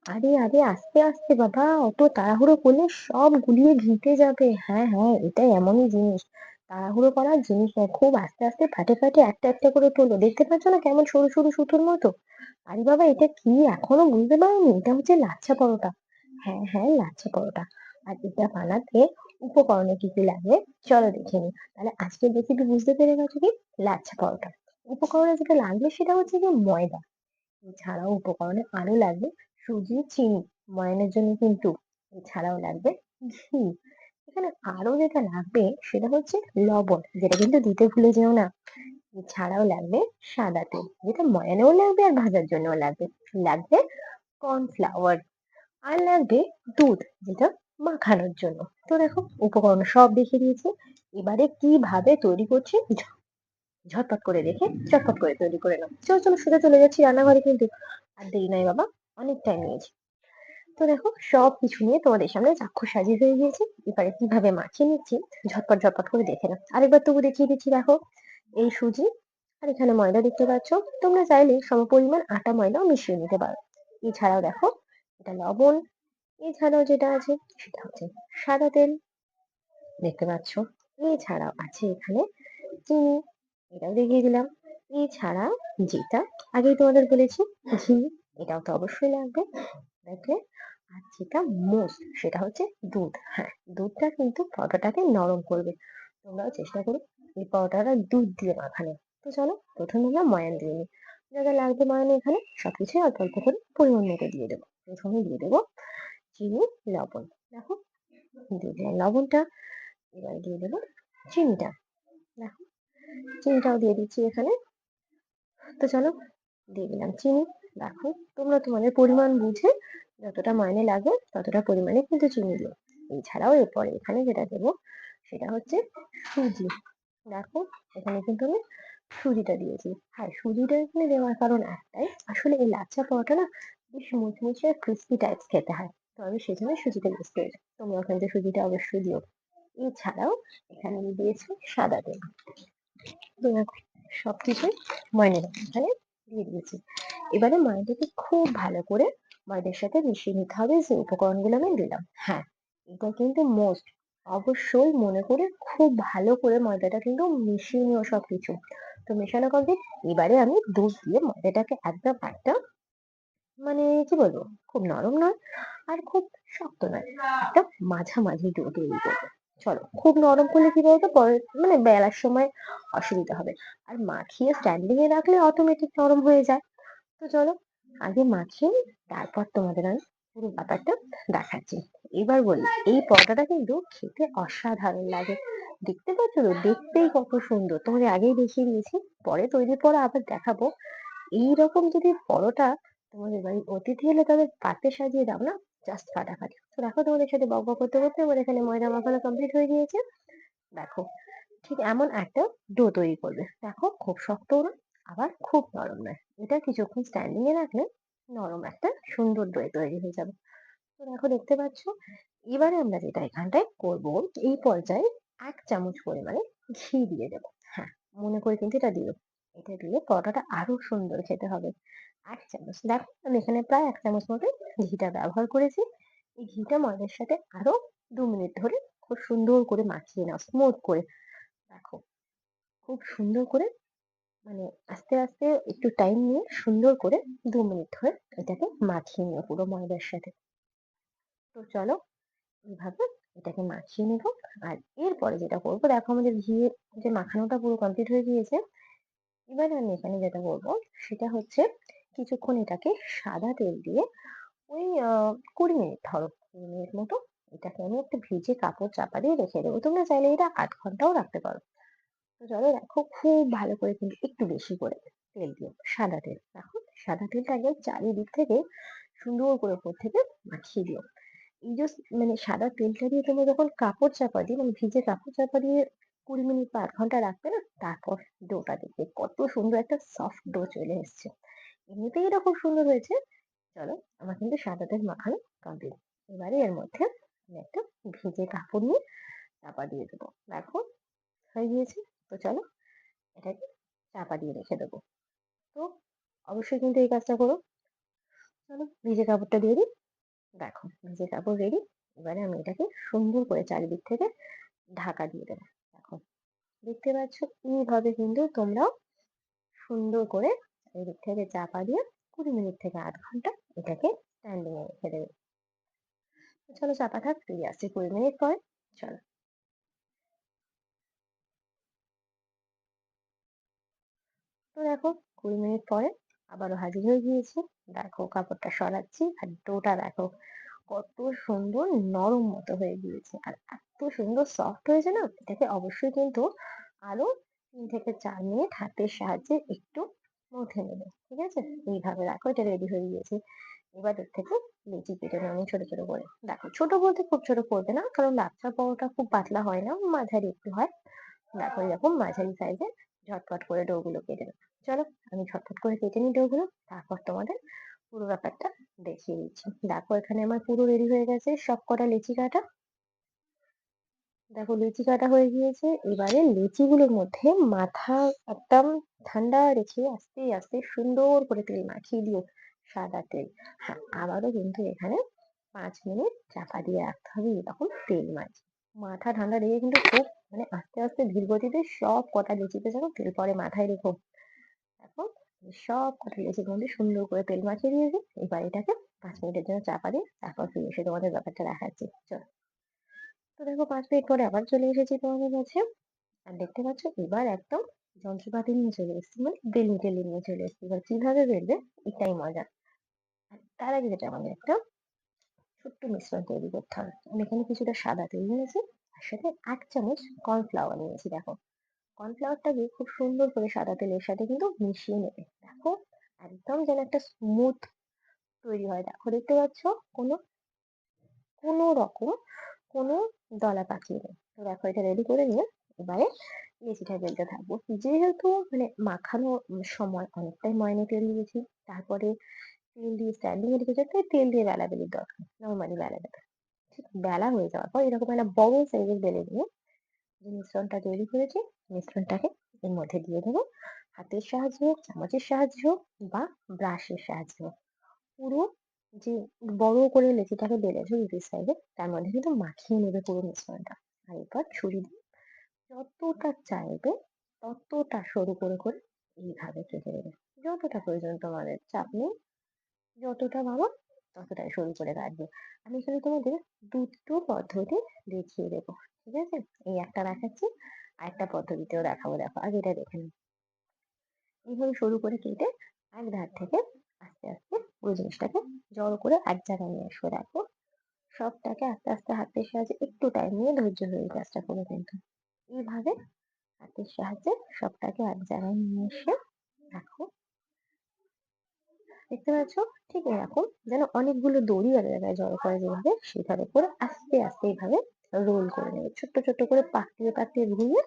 আরে আরে, আস্তে আস্তে বাবা, অত তাড়াহুড়ো করলে সব গুলিয়ে ঘিতে যাবে। হ্যাঁ হ্যাঁ, এটাই এমনই জিনিস। তাড়াহুড়ো করার জিনিস নয়, খুব আস্তে আস্তে ফাটে ফাটে একটা একটা করে তোলো। দেখতে পাচ্ছ না কেমন সরু সরু সুতোর মতো? আরে বাবা, এটা কি এখনো বুঝতে পারোনি? এটা হচ্ছে লাচ্ছা পরোটা। হ্যাঁ হ্যাঁ, লাচ্ছা পরোটা। আর এটা বানাতে উপকরণে কি কি লাগে চলো দেখে নি। তাহলে আজকের রেসিপি বুঝতে পেরে গেছো কি? লাচ্ছা পরোটা। উপকরণে যেটা লাগবে সেটা হচ্ছে কি ময়দা। এছাড়াও উপকরণে আরো লাগবে সুজি, চিনি ময়ানের জন্য কিন্তু। এছাড়াও লাগবে ঘি। এখানে আরো যেটা লাগবে সেটা হচ্ছে লবণ, যেটা কিন্তু দিতে ভুলে যেও না। এছাড়াও লাগবে সাদা তেল, যেটা ময়ানেও লাগবে আর ভাজার জন্যও লাগবে। লাগবে কর্নফ্লাওয়ার। আর লাগবে দুধ, যেটা মাখানোর জন্য। তো দেখো, উপকরণ সব দেখিয়ে দিয়েছি। এবারে কিভাবে তৈরি করছি ঝটপট করে দেখে চটপট করে তৈরি করে নাও। চলো চলো, সোজা চলে যাচ্ছি রান্নাঘরে কিন্তু। আর দেরি নাই বাবা, অনেক টাইম নিয়েছি। তো দেখো, সব কিছু নিয়ে তোমাদের সামনে চাক্ষুষ সাজিয়ে হয়ে গিয়েছে। এবারে কিভাবে মাখিয়ে নিচ্ছি ঝটপট ঝটপট করে দেখে নাও। আরেকবার তবু দেখিয়ে দিচ্ছি। দেখো, এই সুজি আর এখানে ময়দা দেখতে পাচ্ছ। তোমরা চাইলে সমপরিমাণ আটা ময়দাও মিশিয়ে নিতে পারো। এছাড়াও দেখো, এটা লবণ। এছাড়াও যেটা আছে সেটা হচ্ছে সাদা তেল, দেখতে পাচ্ছ। এছাড়াও আছে এখানে চিনি, এটাও দেখিয়ে দিলাম। এছাড়া যেটা আগেই তোমাদের বলেছি, ঘি, এটাও তো অবশ্যই লাগবে, দেখলে। আর যেটা মোস্ট সেটা হচ্ছে দুধ। হ্যাঁ, দুধটা কিন্তু পরোটাটাকে নরম করবে। তোমরাও চেষ্টা করো এই পরোটাটা দুধ দিয়ে মাখানো। তো চলো, প্রথমে আমরা ময়ান দিয়ে নিই। যা যা লাগবে ময়ানে এখানে সবকিছুই অল্প অল্প করে পরিমাণ মতো দিয়ে দেবো। প্রথমে দিয়ে দেবো চিনি, লবণ। দেখো, দিয়ে দিলাম লবণটা। এবার দিয়ে দেবো চিনিটা। দেখো, চিনিটাও দিয়ে দিচ্ছি এখানে। তো চলো, দিয়ে দিলাম চিনি। দেখো, তোমরা তোমাদের পরিমাণ বুঝে যতটা ময়ানে লাগে ততটা পরিমাণে কিন্তু চিনি দিও। এছাড়াও এরপরে এখানে যেটা দেবো সেটা হচ্ছে সুজি। দেখো, এখানে কিন্তু আমি সুজিটা দিয়েছি। হ্যাঁ, সুজিটা এখানে দেওয়ার কারণ একটাই, আসলে এই লাচ্ছা পরোটা না বেশ মুচমুচে আর ক্রিস্পি টাইপস খেতে হয়। তো আমি সেজন্য সুজিটা ইউজ করেছি। তোমরা ওখানে যে সুজিটা অবশ্যই দিও। এছাড়াও এখানে আমি দিয়েছি সাদা তেল। তো দেখো, সবকিছুই ময়নের এখানে দিয়ে দিয়েছি। এবারে ময়দাটাকে খুব ভালো করে ময়দার সাথে মিশিয়ে নিতে হবে, যে উপকরণগুলো আমি দিলাম। হ্যাঁ, এটা কিন্তু মোস্ট, অবশ্যই মনে করে খুব ভালো করে ময়দাটা কিন্তু মিশিয়ে নিও সবকিছু। তো মেশানো কমপ্লিট। এবারে আমি দুধ দিয়ে ময়দাটাকে একদম একটা, মানে কি বলবো, খুব নরম নয় আর খুব শক্ত নয়, একটা মাঝামাঝি ডো তৈরি করবো। চলো, খুব নরম করলে কি বলতো পরে মানে বেলার সময় অসুবিধা হবে। আর মাখিয়ে স্ট্যান্ডিং এ রাখলে অটোমেটিক নরম হয়ে যায়। তো চলো, আগে মাখিয়ে নিই, তারপর তোমাদের আমি পুরো ব্যাপারটা দেখাচ্ছি। এবার বলি, এই পরোটাটা কিন্তু খেতে অসাধারণ লাগে। দেখতে পাচ্ছ তো, দেখতেই কত সুন্দর, তোমাদের আগেই দেখিয়ে দিয়েছি। পরে তৈরির পর আবার দেখাবো। এইরকম যদি পরোটা তোমাদের বাড়ির অতিথি এলে তাদের পাতে সাজিয়ে দাও না, জাস্ট ফাটাফাটি। তো দেখো, তোমাদের সাথে বক বক করতে করতে আমার এখানে ময়দা মাখানো কমপ্লিট হয়ে গিয়েছে। দেখো, ঠিক এমন একটা ডো তৈরি করবে। দেখো, খুব শক্তও না আবার খুব নরম নয়। এটা কিছুক্ষণ স্ট্যান্ডিং এ রাখলে নরম একটা সুন্দর ডো তৈরি হয়ে যাবে। তো দেখো, দেখতে পাচ্ছ। এবারে আমরা যেটা এখানটায় করব, এই পর্যায়ে 1 চামচ পরিমাণে ঘি দিয়ে দেবো। হ্যাঁ, মনে করে কিন্তু এটা দিও। এটা দিলে পরোটাটা আরো সুন্দর খেতে হবে। 1 চামচ, দেখো আমি এখানে প্রায় 1 চামচ মতো ঘিটা ব্যবহার করেছি। এই ঘিটা ময়দার সাথে আরো 2 মিনিট ধরে খুব সুন্দর করে মাখিয়ে নাও, স্মুথ করে। দেখো, খুব সুন্দর করে, মানে আস্তে আস্তে একটু টাইম নিয়ে সুন্দর করে 2 মিনিট ধরে এটাকে মাখিয়ে নিও পুরো ময়দার সাথে। তো চলো, এইভাবে এটাকে মাখিয়ে নিব। আর এরপরে যেটা করবো, দেখো আমাদের ঘি যে মাখানোটা পুরো কমপ্লিট হয়ে গিয়েছে। এবারে আমি এখানে যেটা করবো সেটা হচ্ছে কিছুক্ষণ এটাকে সাদা তেল দিয়ে ওই 20 মিনিট, ধরো 20 মিনিট মতো এটাকে আমি একটা ভিজে কাপড় চাপা দিয়ে রেখে দেবো। তোমরা চাইলে এটা 8 ঘন্টাও রাখতে পারো। তো চলো, দেখো খুব ভালো করে কিন্তু একটু বেশি করে তেল দিও, সাদা তেল। দেখো, সাদা তেলটা একদম চারিদিক থেকে সুন্দর করে উপর থেকে মাখিয়ে দিও। এই যে মানে সাদা তেলটা দিয়ে তুমি যখন কাপড় চাপা দিয়ে, মানে ভিজে কাপড় চাপা দিয়ে 20 মিনিট বা 8 ঘন্টা রাখবে না, তারপর ডোটা দেখবে কত সুন্দর একটা সফট ডো চলে এসছে। এমনিতেই এটা খুব সুন্দর হয়েছে। চলো, আমার কিন্তু সাদা তেল মাখানো কমপ্লিট। এবারে এর মধ্যে আমি একটা ভিজে কাপড় নিয়ে চাপা দিয়ে দেবো। দেখো, হয়ে গিয়েছে। তো চলো, এটাকে চাপা দিয়ে রেখে দেবো। তো অবশ্যই কিন্তু এই কাজটা করো। চলো ভিজে কাপড়টা দিয়ে দিই। দেখো ভিজে কাপড় রেডি। এবারে আমি এটাকে সুন্দর করে চারিদিক থেকে ঢাকা দিয়ে দেবো। দেখো দেখতে পাচ্ছ, এইভাবে কিন্তু তোমরাও সুন্দর করে এদিক থেকে চাপা দিয়ে 20 মিনিট থেকে আধ ঘন্টা এটাকে স্ট্যান্ডিং এ রেখে দেবে। তো চলো চাপা থাক, ফিরে আসছি 20 মিনিট পরে। চলো। তো দেখো 20 মিনিট পরে আবারও হাজির হয়ে গিয়েছি। দেখো কাপড়টা সরাচ্ছি আর ডোটা দেখো কত সুন্দর নরম মতো হয়ে গিয়েছে আর এত সুন্দর সফট হয়েছে না, এটাকে অবশ্যই কিন্তু আরো 3 থেকে 4 মিনিট হাতের সাহায্যে একটু মথে নেবে। ঠিক আছে, এইভাবে দেখো এটা রেডি হয়ে গিয়েছে। এবার এর থেকে লেচি কেটে নেবো ছোট ছোট করে। দেখো ছোট বলতে খুব ছোট করবে না, কারণ লাচ্ছার পরোটা খুব পাতলা হয় না, মাঝারি একটু হয়। দেখো এরকম মাঝারি সাইজে ঝটপট করে ডো গুলো কেটে নেবো। চলো আমি ঝটপট করে কেটে নিই ডো গুলো, তারপর তোমাদের পুরো ব্যাপারটা দেখিয়ে দিচ্ছি। দেখো এখানে আমার পুরো রেডি হয়ে গেছে সব কটা লেচি কাটা। দেখো লেচি কাটা হয়ে গিয়েছে। এবারে লেচিগুলোর মধ্যে মাথা একদম ঠান্ডা রেখে আস্তে আস্তে সুন্দর করে তেল মাখিয়ে দিও, সাদা তেল। হ্যাঁ, আবারও কিন্তু এখানে 5 মিনিট চাপা দিয়ে রাখতে হবে এরকম তেল মাখিয়ে। মাথা ঠান্ডা রেখে কিন্তু খুব মানে আস্তে আস্তে ধীর গতিতে সব কটা লেচিতে যেন তেল পরে মাথায় রেখো। দেখো সব কটা লেচির মধ্যে সুন্দর করে তেল মাখিয়ে দিয়েছি। এবার এটাকে 5 মিনিটের জন্য চাপা দিয়ে তারপর ফিরে এসে তোমাদের ব্যাপারটা দেখাচ্ছি। চলো। তো দেখো 5 মিনিট পরে আবার চলে এসেছি তোমাদের কাছে। আর দেখতে পাচ্ছ এবার একদম যন্ত্রপাতি নিয়ে চলে এসেছি, মানে বেলুন টেনে নিয়ে চলে এসেছি। এবার কিভাবে বেলবে এটাই মজা। আর তার আগে যেটা আমাদের একটা ছোট্ট মিশ্রণ তৈরি করতে হবে। আমি এখানে কিছুটা সাদা তেল নিয়েছি, তার সাথে 1 চামচ কর্নফ্লাওয়ার নিয়েছি। দেখো কর্নফ্লাওয়ারটাকে খুব সুন্দর করে সাদা তেলের সাথে কিন্তু মিশিয়ে নেবে। দেখো একদম যেন একটা স্মুথ তৈরি হয়। দেখো দেখতে পাচ্ছ, কোনো কোনো রকম কোনো দলা পাকিয়ে নেই। তো দেখো এটা রেডি করে নিয়ে এবারে লেচিটা বেলতে থাকবো। যেহেতু মানে মাখানো সময় অনেকটাই ময়নে তেল দিয়েছি, তারপরে তেল দিয়ে স্ট্যান্ডিং এ রেখেছি, তাই তেল দিয়ে বেলা বেলির দরকার নেই, নর্মালি বেলা বেলা। ঠিক বেলা হয়ে যাওয়ার পর এরকম একটা বড় সাইজের বেলে নিয়ে যে মিশ্রণটা তৈরি করেছি, মিশ্রণটাকে এর মধ্যে দিয়ে দেবো। হাতের সাহায্যে হোক, চামচের সাহায্যে হোক বা ব্রাশের সাহায্যে হোক, পুরো যে বড় করে লেচিটাকে বেলেছো রুটির সাইজে তার মধ্যে কিন্তু মাখিয়ে নেবে পুরো মিশ্রণটা। আর এরপর ছুরি দিয়ে যতটা চাইবে ততটা সরু করে করে এইভাবে কেটে দেবে। যতটা প্রয়োজন তোমাদের, চাপ নেই, যতটা ভালো ততটাই সরু করে কাটবে। আমি এখানে তোমাদের দুটো পদ্ধতি দেখিয়ে দেবো। ঠিক আছে, এই একটা দেখাচ্ছি আর একটা পদ্ধতিতেও দেখাবো। দেখো আগে এটা দেখে নিই। এইভাবে সরু করে কেটে এক ধার থেকে আস্তে আস্তে পুরো জিনিসটাকে জড়ো করে এক জায়গায় নিয়ে আসবে। দেখো সবটাকে আস্তে আস্তে হাতের সাহায্যে একটু টাইম নিয়ে ধৈর্য ধরে এই কাজটা করে কিন্তু এইভাবে হাতের সাহায্যে সবটাকে এক জায়গায় নিয়ে এসে দেখো দেখতে পাচ্ছ, ঠিক এরকম যেন অনেকগুলো দড়ি এক জায়গায় জড়ো করে যেভাবে সেভাবে করে আস্তে আস্তে এইভাবে রোল করে নেবে। ছোট্ট ছোট্ট করে পাকিয়ে পাকিয়ে ঘুরিয়ে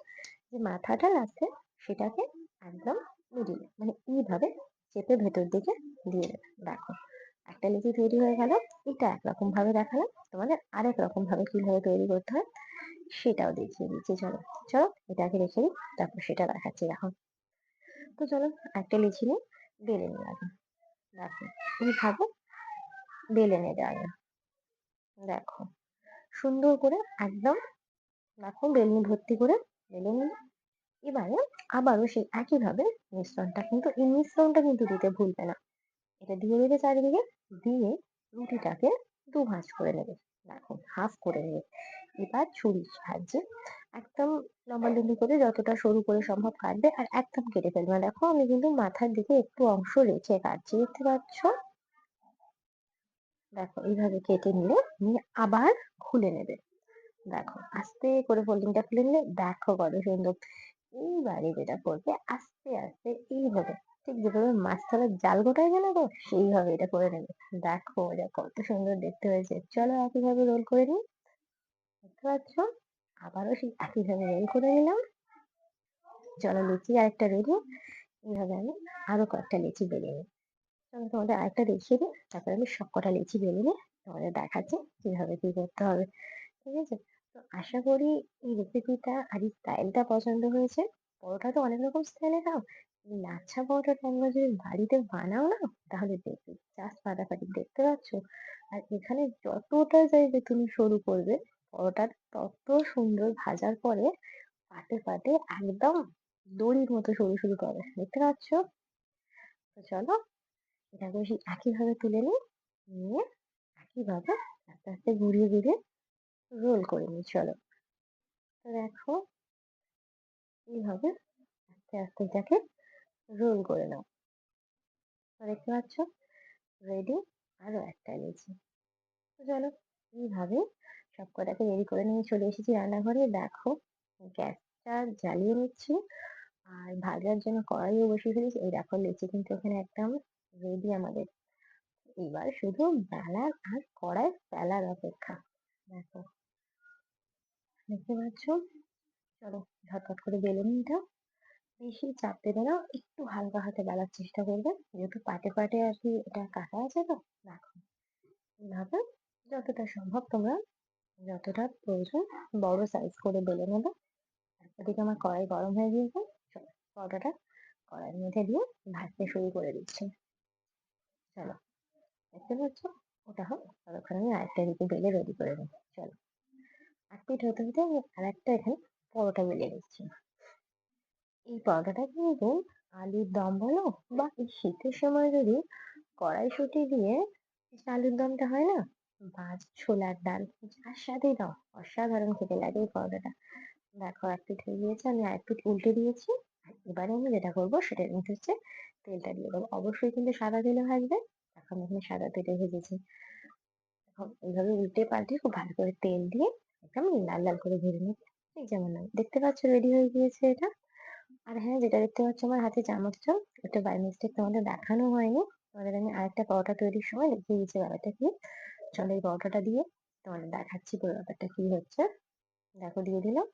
যে মাথাটা লাগছে সেটাকে একদম মিডিলে মানে এইভাবে চেপে ভেতর দিকে দিয়ে দেবে। দেখো একটা লিচি তৈরি হয়ে গেল। এটা একরকম ভাবে দেখালাম, তোমাদের আরেক রকম ভাবে কিভাবে তৈরি করতে হয় সেটাও দেখিয়ে দিচ্ছি। চলো চলো এটাকে রেখে দিই, তারপর সেটা দেখাচ্ছি। দেখো তো চলো একটা লিচি নিয়ে বেলে নিয়ে আগে। দেখো এইভাবে বেলে নেবে আগে। দেখো সুন্দর করে একদম দেখো বেলনি ভর্তি করে বেলে নিয়ে এবারে আবারও সেই একইভাবে এই মিশ্রণটা কিন্তু দিতে ভুলবে না। এটা দিয়ে দেবে চারিদিকে, দিয়ে রুটিটাকে দুভাঁজ করে নেবে। দেখো হাফ করে নেবে। এবার ছুরির সাহায্যে একদম লম্বা লম্বি করে যতটা সরু করে সম্ভব কাটবে আর একদম কেটে ফেলবে না। দেখো আমি কিন্তু মাথার দিকে একটু অংশ রেখে কাটছি, দেখতে পাচ্ছ। দেখো এইভাবে কেটে নিলে নিয়ে আবার খুলে নেবে। দেখো আস্তে করে ফোল্ডিংটা খুলে নিলে দেখো কত সুন্দর। এইবারে যেটা করবে আস্তে আস্তে এইভাবে ঠিক যেভাবে মাছ ধরার জাল গোটায় গেলে তো সেইভাবে এটা করে নেবে। দেখো এটা কত সুন্দর দেখতে হয়েছে। চলো একইভাবে রোল করে নিই। দেখতে পাচ্ছ, আবারও সেই একইভাবে রোল করে নিলাম। চলো লুচি আরেকটা রেডি। এইভাবে আমি আরো কয়েকটা লিচি বেলে নিই। আমি তোমাদের আরেকটা দেখিয়ে দিই, তারপরে আমি সবকটা লিচি বেলে নিয়ে তোমাদের দেখাচ্ছি কিভাবে কি করতে হবে। ঠিক আছে, তো আশা করি এই রেসিপিটা আর এই স্টাইলটা পছন্দ হয়েছে। পরোটা তো অনেক রকম স্টাইলে খাও, এই লাচ্ছা পরোটাটা তোমরা যদি বাড়িতে বানাও না, তাহলে দেখবে জাস্ট ফাটাফাটি, দেখতে পাচ্ছ? আর এখানে যতটা চাইবে তুমি সরু করবে পরোটা, তত সুন্দর ভাজার পরে পাটে পাটে একদম দড়ির মতো সরু সরু করে, দেখতে পাচ্ছ? তো চলো এটাকে সেই একইভাবে তুলে নিই, নিয়ে একইভাবে আস্তে আস্তে ঘুরিয়ে ঘুরিয়ে রোল করে নিই। চলো, তো দেখো এইভাবে আস্তে আস্তে এটাকে রোল করে নাও। তো দেখতে পাচ্ছ রেডি। আরো একটা নিয়েছি। তো চলো এইভাবে সবকটাকে রেডি করে নিয়ে চলে এসেছি রান্নাঘরে। দেখো গ্যাসটা জ্বালিয়ে নিচ্ছি, আর ভাজার জন্য কড়াইও বসিয়ে ফেলেছি। এই দেখো লেচি কিন্তু এখানে একদম রেডি আমাদের। এবার শুধু বেলার আর কড়াই ফেলার অপেক্ষা। দেখো, দেখতে পাচ্ছ? চলো ঝটপট করে বেলে নিই এটা। বেশি চাপ দেবে না, একটু হালকা হাতে বেলার চেষ্টা করবে, যেহেতু পাটে পাটে আর কি এটা কাটা আছে তো। দেখো এইভাবে যতটা সম্ভব তোমরা, যতটা প্রয়োজন বড় সাইজ করে বেলে নেবে। ওদিকে আমার কড়াই গরম হয়ে গিয়েছে। চলো পরোটাটা কড়াইয়ের মধ্যে দিয়ে ভাজতে শুরু করে দিচ্ছি। চলো, দেখতে পাচ্ছ? ওটা হোক, ততক্ষণ আমি আরেকটা দিকে বেলে রেডি করে নিই। চলো, এক পিঠ হতে হতে আমি আরেকটা এখানে পরোটা বেলে নিচ্ছি। এই পরোটাটা কিন্তু আলুর দম বলো, বা এই শীতের সময় যদি কড়াইশুঁটি দিয়ে যে আলুর দমটা হয় না, বা ছোলার ডাল, যার সাথেই দাও অসাধারণ খেতে লাগে এই পরোটাটা। দেখো এক পিঠ হয়ে গিয়েছে, আমি আরেক পিঠ উল্টে দিয়েছি। আর এবারে আমি যেটা করবো সেটা কিন্তু হচ্ছে তেলটা দিয়ে দেবো। অবশ্যই কিন্তু সাদা তেলে ভাজবে। এখন এখানে সাদা তেলে ভেজেছি। এখন এইভাবে উল্টে পাল্টে খুব ভালো করে তেল দিয়ে একদম লাল লাল করে ভেজে নিচ্ছি। এই যেমন আমি দেখতে পাচ্ছ রেডি হয়ে গিয়েছে এটা। আর হ্যাঁ, যেটা দেখতে পাচ্ছ আমার হাতে চামচটা, এটা বাই মিস্টেক তোমাদের দেখানো হয়নি। তোমাদের আমি আরেকটা পরোটা তৈরির সময় দেখিয়ে দিয়েছি ব্যাপারটা কি। চলো এই পরোটাটা দিয়ে তোমাদের দেখাচ্ছি পুরো ব্যাপারটা কি হচ্ছে। দেখো দিয়ে দিলাম।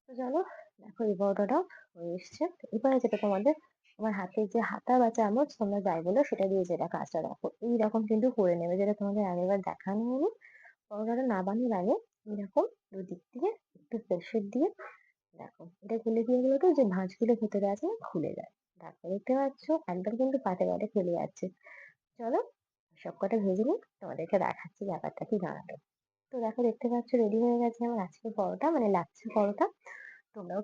তো চলো, দেখো এই পরোটাটাও হয়ে এসছে। তো এবারে যেটা তোমাদের, আমার হাতে যে হাতা বা চামচ তোমরা যাই বলো সেটা দিয়ে যেটা কাজটা দেখো এইরকম কিন্তু করে নেবে, যেটা তোমাদের আগেরবার দেখানো হলো। পরোটাটা নাবানোর আগে এরকম দুদিক দিয়ে একটু প্রেসার দিয়ে দেখো এটা খুলে দিয়ে গেলে তো যে ভাঁজগুলো ভেতরে আছে না খুলে যায়। দেখো দেখতে পাচ্ছ একদম কিন্তু পাটে পাটে খুলে যাচ্ছে। চলো সবকটা ভেজে নিই, তোমাদেরকে দেখাচ্ছি ব্যাপারটা কি দাঁড়ালো। তো দেখো দেখতে পাচ্ছ রেডি হয়ে গেছে আমার আজকে পরোটা, মানে লাচ্ছা পরোটা। তোমরাও